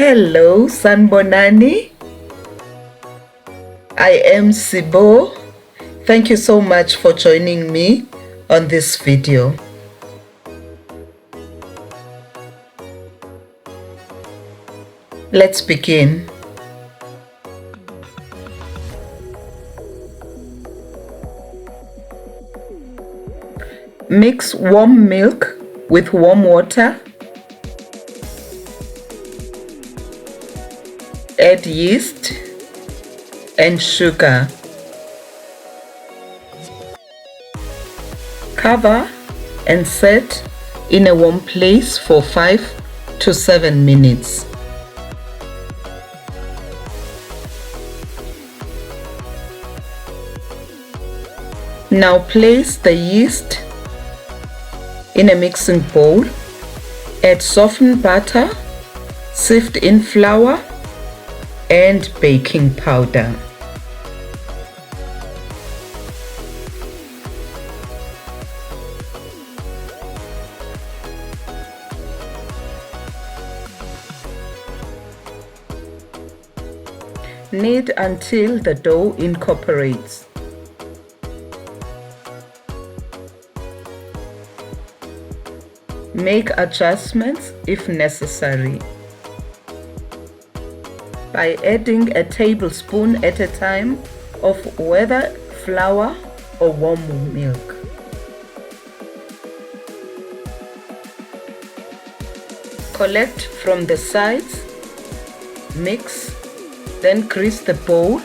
Hello, Sanbonani. I am CBO. Thank you so much for joining me on this video. Let's begin. Mix warm milk with warm water. Add yeast and sugar. Cover and set in a warm place for 5 to 7 minutes. Now place the yeast in a mixing bowl. Add softened butter, sift in flour and baking powder. Knead until the dough incorporates. Make adjustments if necessary by adding a tablespoon at a time of whether flour or warm milk. Collect from the sides, mix, then grease the bowl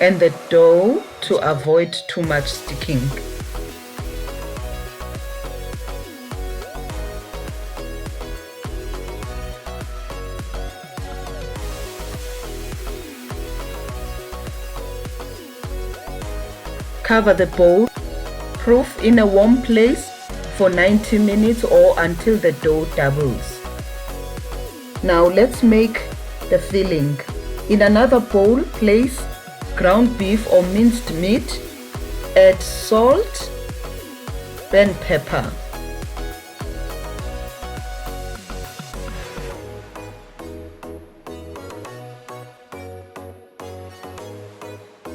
and the dough to avoid too much sticking. Cover the bowl, proof in a warm place for 90 minutes or until the dough doubles. Now let's make the filling. In another bowl, place ground beef or minced meat, add salt, then pepper.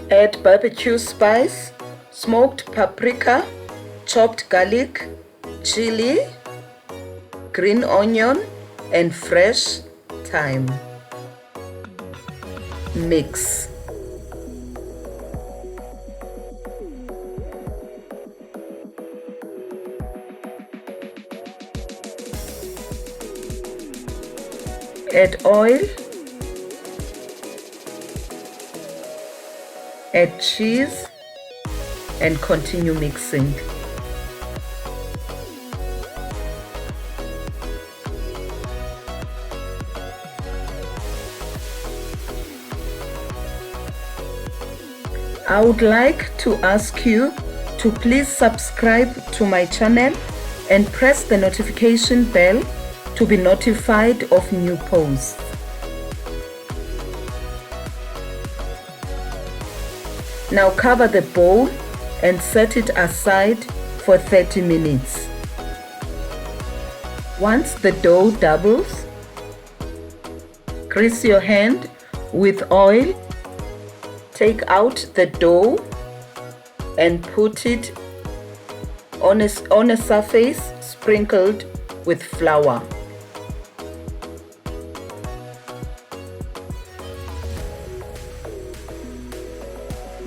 Add barbecue spice, smoked paprika, chopped garlic, chili, green onion, and fresh thyme. Mix. Add oil. Add cheese and continue mixing. I would like to ask you to please subscribe to my channel and press the notification bell to be notified of new posts. Now cover the bowl and set it aside for 30 minutes. Once the dough doubles, grease your hand with oil, take out the dough and put it on a surface sprinkled with flour.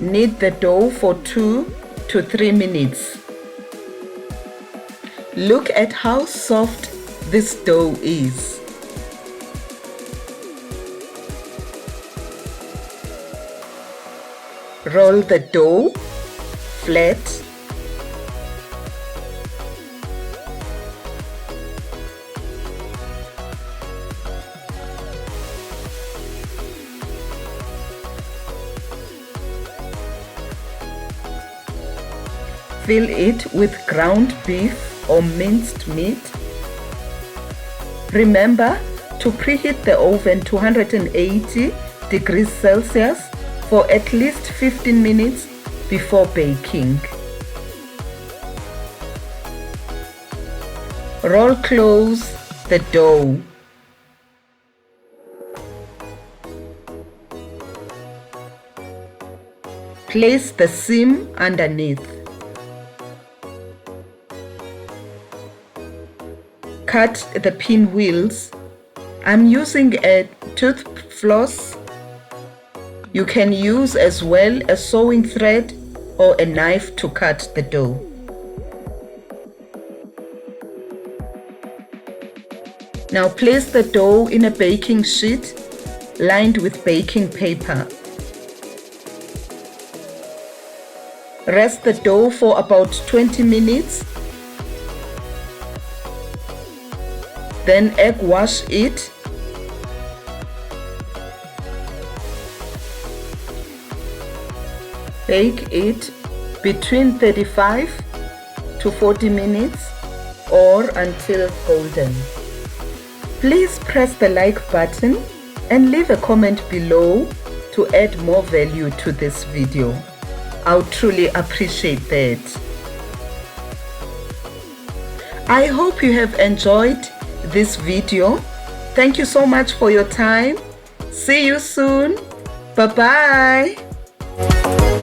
Knead the dough for 2 to 3 minutes. Look at how soft this dough is. Roll the dough flat. Fill it with ground beef or minced meat. Remember to preheat the oven to 180 degrees Celsius for at least 15 minutes before baking. Roll close the dough. Place the seam underneath. Cut the pinwheels. I'm using a tooth floss. You can use as well a sewing thread or a knife to cut the dough. Now place the dough in a baking sheet lined with baking paper. Rest the dough for about 20 minutes. Then egg wash it. Bake it between 35 to 40 minutes or until golden. Please press the like button and leave a comment below to add more value to this video. I would truly appreciate that. I hope you have enjoyed this video. Thank you so much for your time. See you soon. Bye bye.